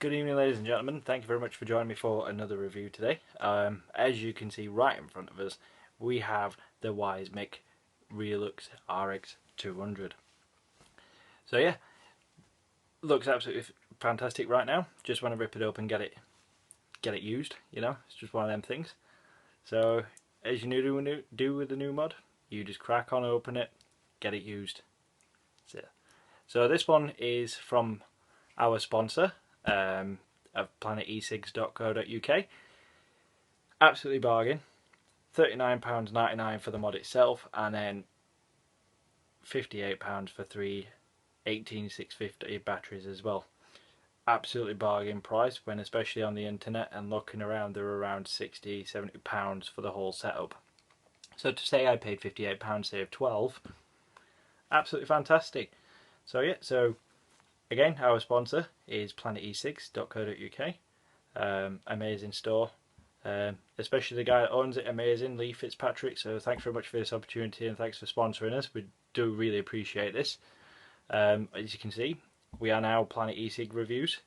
Good evening, ladies and gentlemen. Thank you very much for joining me for another review today. As you can see right in front of us, we have the Mick Reuleaux RX200. So yeah, looks absolutely fantastic right now. Just want to rip it up and get it used. You know, it's just one of them things. So as you do with the new mod, you just crack on, open it, get it used. That's it. So this one is from our sponsor of planetesigs.co.uk. Absolutely bargain. £39.99 for the mod itself, and then £58 for three 18650 batteries as well. Absolutely bargain price when, especially on the internet and looking around, they're around £60–70 for the whole setup. So to say I paid £58, save 12, absolutely fantastic. So yeah, so again, our sponsor is planetesigs.co.uk. Amazing store. Especially the guy that owns it, amazing, Lee Fitzpatrick. So thanks very much for this opportunity and thanks for sponsoring us. We do really appreciate this. As you can see, we are now Planet eSig reviews.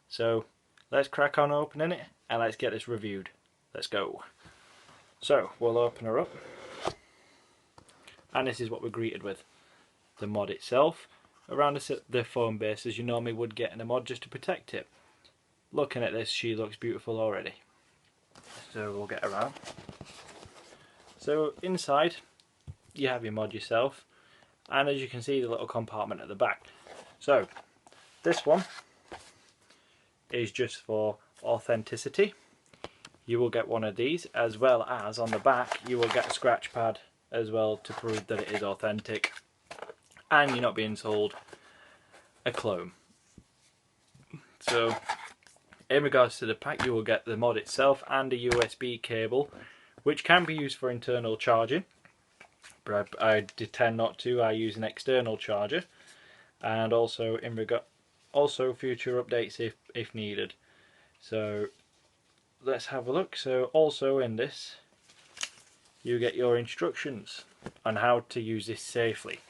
So let's crack on opening it and let's get this reviewed. Let's go. So we'll open her up. And this is what we're greeted with. The mod itself, around the foam base as you normally would get in a mod, just to protect it. Looking at this, she looks beautiful already. So we'll get around. So inside you have your mod yourself, and as you can see, the little compartment at the back. So this one is just for authenticity. You will get one of these, as well as on the back you will get a scratch pad as well to prove that it is authentic and you're not being sold a clone. So in regards to the pack, you will get the mod itself and a USB cable, which can be used for internal charging, but I tend not to. I use an external charger, and also future updates if needed. So let's have a look. So also in this, you get your instructions on how to use this safely.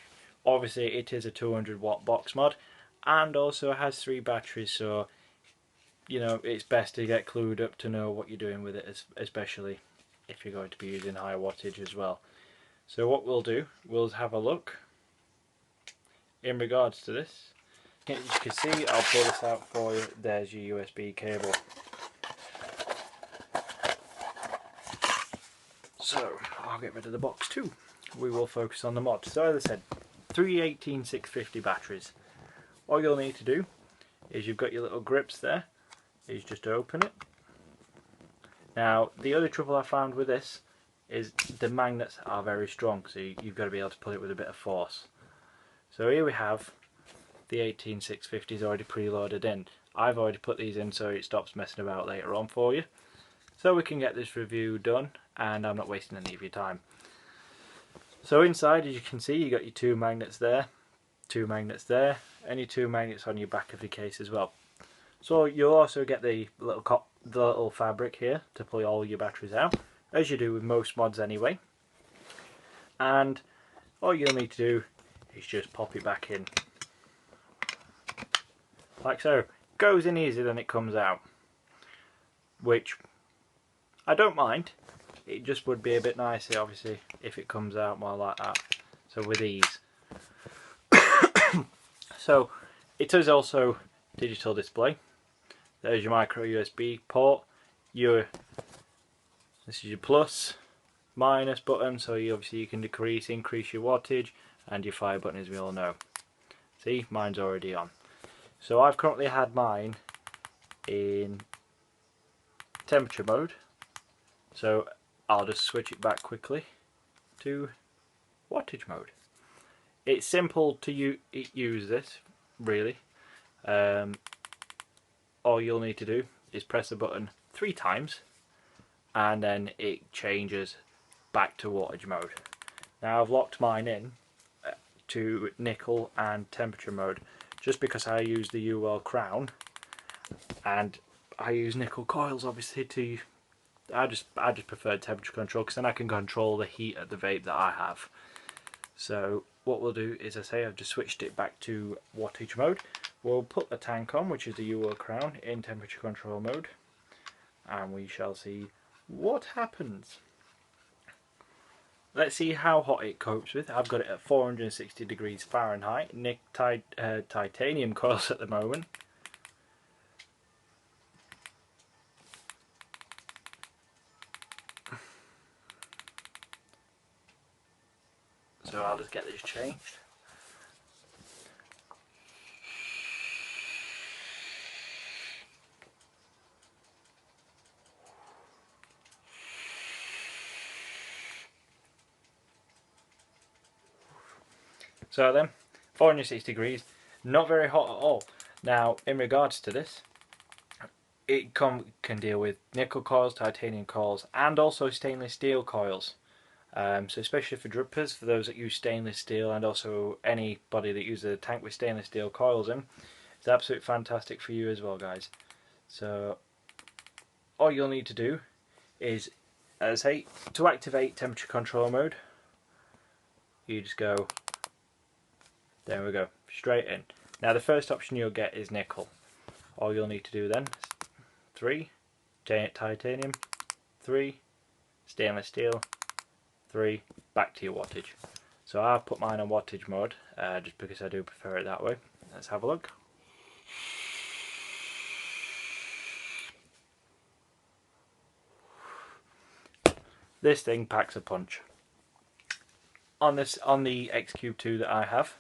Obviously, it is a 200-watt box mod, and also has 3 batteries. So you know, it's best to get clued up to know what you're doing with it, especially if you're going to be using high wattage as well. So what we'll do, we'll have a look in regards to this. As you can see, I'll pull this out for you. There's your USB cable. So I'll get rid of the box too. We will focus on the mod. So as I said, 3 18650 batteries. All you'll need to do is you've got your little grips there. Is just open it. Now the other trouble I found with this is the magnets are very strong, so you've got to be able to pull it with a bit of force. So here we have the 18650s already preloaded in. I've already put these in so it stops messing about later on for you, so we can get this review done and I'm not wasting any of your time. So inside, as you can see, you got your 2 magnets there, 2 magnets there, and your 2 magnets on your back of the case as well. So you'll also get the little fabric here to pull all your batteries out, as you do with most mods anyway. And all you'll need to do is just pop it back in, like so. Goes in easier than it comes out, which I don't mind. It just would be a bit nicer, obviously, if it comes out more like that. So with ease. So it is also digital display. There's your micro USB port. This is your plus, minus button, so obviously you can increase your wattage, and your fire button, as we all know. See, mine's already on. So I've currently had mine in temperature mode. So I'll just switch it back quickly to wattage mode. It's simple to use this, really. All you'll need to do is press the button 3 times and then it changes back to wattage mode. Now I've locked mine in to nickel and temperature mode just because I use the UL crown and I use nickel coils, obviously. I just prefer temperature control because then I can control the heat at the vape that I have. So what we'll do is, I've just switched it back to wattage mode. we'll put the tank on, which is the Reuleaux crown, in temperature control mode, and we shall see what happens. Let's see how hot it copes with. I've got it at 460 degrees Fahrenheit, titanium coils at the moment. So I'll just get this changed. So then, 460 degrees, not very hot at all. Now, in regards to this, it can deal with nickel coils, titanium coils, and also stainless steel coils. So especially for drippers, for those that use stainless steel, and also anybody that uses a tank with stainless steel coils in, it's absolutely fantastic for you as well, guys. So all you'll need to do is, as I say, to activate temperature control mode, you just go, there we go, straight in. Now the first option you'll get is nickel. All you'll need to do then is 3, titanium, 3, stainless steel, 3, back to your wattage. So I've put mine on wattage mode, just because I do prefer it that way. Let's have a look. This thing packs a punch. On the X-Cube 2 that I have,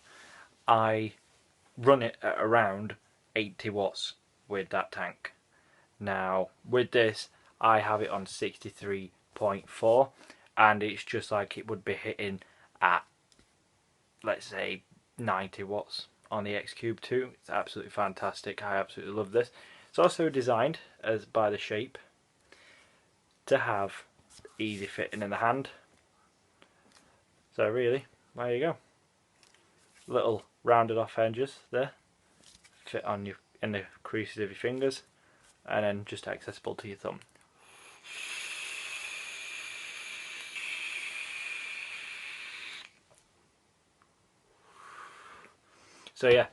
I run it at around 80 watts with that tank. Now with this, I have it on 63.4, and it's just like it would be hitting at, let's say, 90 watts on the X-Cube 2. It's absolutely fantastic. I absolutely love this. It's also designed as by the shape to have easy fitting in the hand. So really, there you go. Little rounded off edges there, fit on you in the creases of your fingers, and then just accessible to your thumb. So yeah,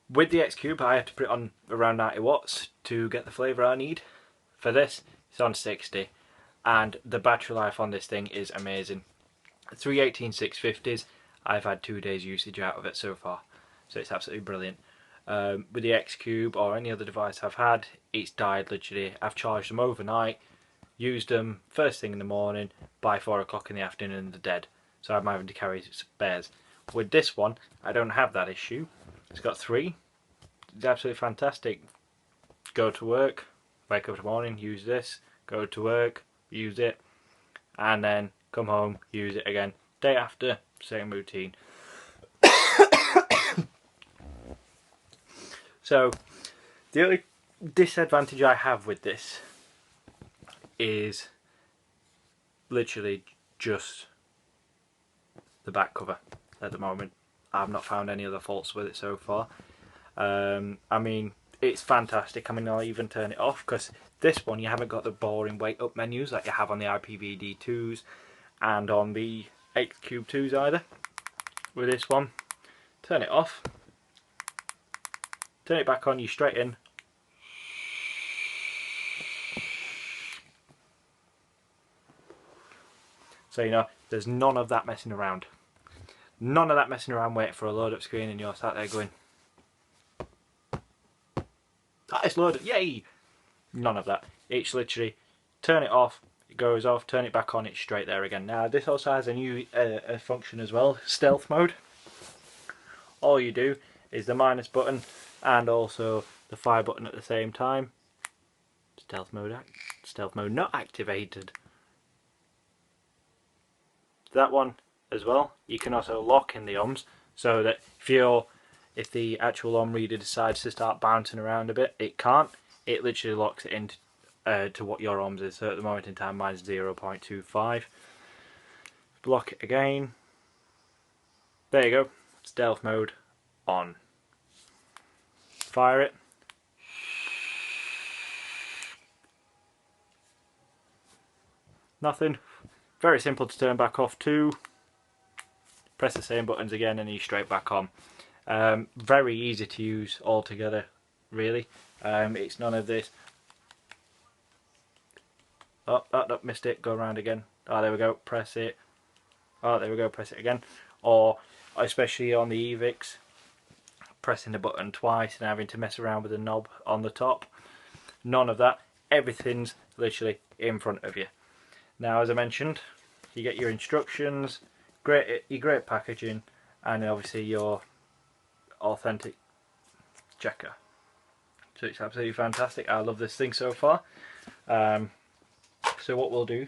with the X-Cube I have to put it on around 90 watts to get the flavour I need. For this, it's on 60, and the battery life on this thing is amazing. 318/650s, I've had 2 days usage out of it so far, so it's absolutely brilliant. With the X-Cube or any other device I've had, it's died literally. I've charged them overnight, used them first thing in the morning, by 4 o'clock in the afternoon they're dead. So I'm having to carry spares. With this one, I don't have that issue. It's got 3. It's absolutely fantastic. Go to work, wake up in the morning, use this, go to work, use it, and then come home, use it again. Day after, same routine. So the only disadvantage I have with this is literally just the back cover at the moment. I've not found any other faults with it so far. I mean, it's fantastic. I mean, I'll even turn it off, because this one you haven't got the boring wake up menus like you have on the IPVD2s and on the X-Cube 2s either. With this one, turn it off, turn it back on, you straight in. So you know, there's none of that messing around. None of that messing around waiting for a load up screen and you're sat there going, "Ah, it's loaded, yay!" None of that. It's literally turn it off, it goes off, turn it back on, it's straight there again. Now this also has a new function as well, stealth mode. All you do is the minus button and also the fire button at the same time. Stealth mode not activated. That one as well. You can also lock in the ohms, so that if the actual ohm reader decides to start bouncing around a bit, it can't. It literally locks it into to what your ohms is. So at the moment in time, mine's 0.25. Block it again. There you go. Stealth mode on. Fire it. Nothing. Very simple to turn back off too. Press the same buttons again and you're straight back on. Very easy to use altogether, really. It's none of this. Oh, missed it. Go around again. Oh, there we go. Press it. Oh, there we go. Press it again. Or especially on the Evix, pressing the button twice and having to mess around with the knob on the top. None of that. Everything's literally in front of you. Now, as I mentioned, you get your instructions, your great packaging, and obviously your authentic checker. So it's absolutely fantastic. I love this thing so far. So what we'll do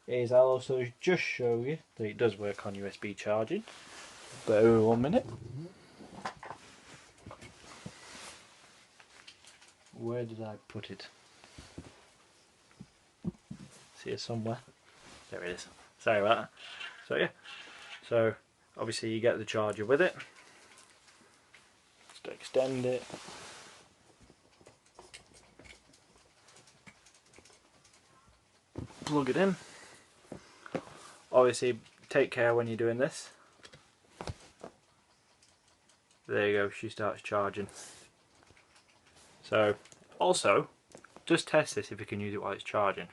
is I'll also just show you that it does work on USB charging. Bear with 1 minute. Where did I put it? See it somewhere? There it is. Sorry about that. So yeah, so obviously you get the charger with it. Just extend it. Plug it in. Obviously take care when you're doing this. There you go, she starts charging. So also just test this if you can use it while it's charging.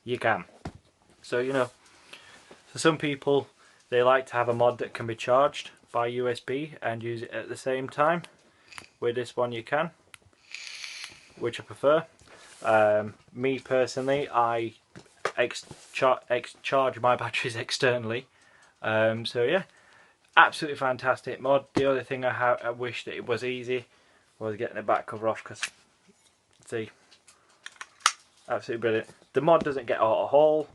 You can. So you know, for some people they like to have a mod that can be charged by USB and use it at the same time. With this one you can, which I prefer. Me personally, I charge my batteries externally. So yeah, absolutely fantastic mod. The other thing I wish that it was easy was getting the back cover off, because see, absolutely brilliant. The mod doesn't get out of haul.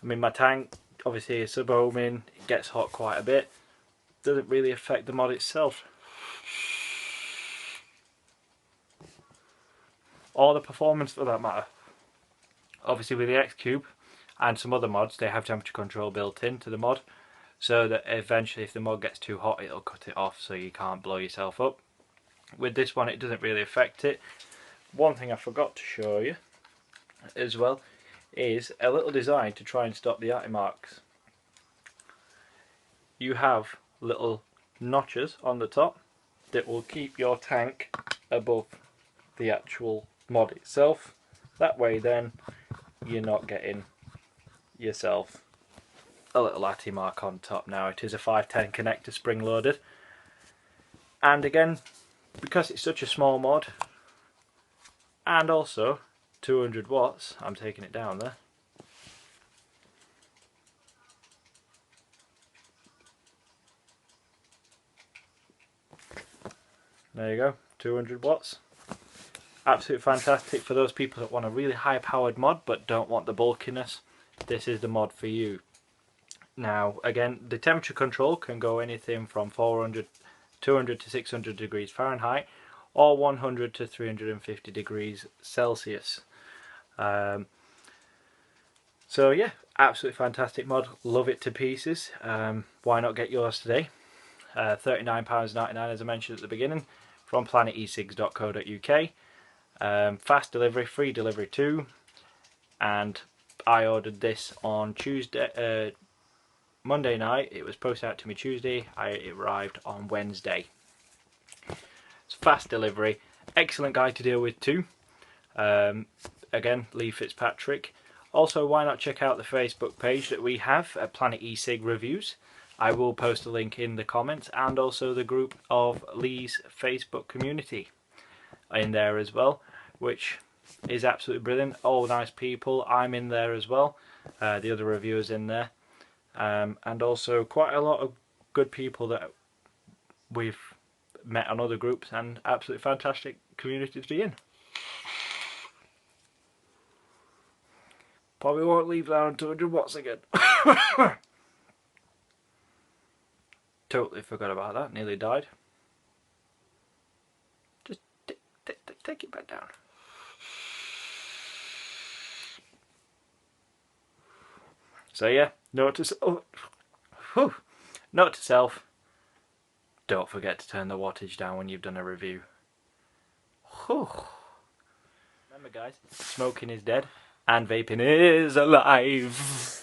I mean, my tank obviously is sub-ohming, it gets hot quite a bit. Doesn't really affect the mod itself. Or the performance for that matter. Obviously with the X-Cube and some other mods, they have temperature control built into the mod, so that eventually if the mod gets too hot it'll cut it off so you can't blow yourself up. With this one it doesn't really affect it. One thing I forgot to show you as well is a little design to try and stop the ati marks. You have little notches on the top that will keep your tank above the actual mod itself. That way then you're not getting yourself a little ati mark on top. Now it is a 510 connector spring loaded, and again, because it's such a small mod and also 200 watts, I'm taking it down there. There you go, 200 watts. Absolutely fantastic for those people that want a really high powered mod but don't want the bulkiness. This is the mod for you. Now again, the temperature control can go anything from 200 to 600 degrees Fahrenheit or 100 to 350 degrees Celsius. So yeah, absolutely fantastic mod, love it to pieces. Why not get yours today? £39.99 as I mentioned at the beginning, from planetesigs.co.uk. Fast delivery, free delivery too, and I ordered this on Monday night. It was posted out to me Tuesday. It arrived on Wednesday. It's fast delivery, excellent guy to deal with too. Again, Lee Fitzpatrick. Also, why not check out the Facebook page that we have at Planet eSig Reviews. I will post a link in the comments, and also the group of Lee's Facebook community in there as well, which is absolutely brilliant. All nice people. I'm in there as well. The other reviewers in there, and also quite a lot of good people that we've met on other groups, and absolutely fantastic community to be in. Probably won't leave that on 200 watts again. Totally forgot about that. Nearly died. Just take it back down. So yeah, note to self, don't forget to turn the wattage down when you've done a review. Remember guys, smoking is dead and vaping is alive.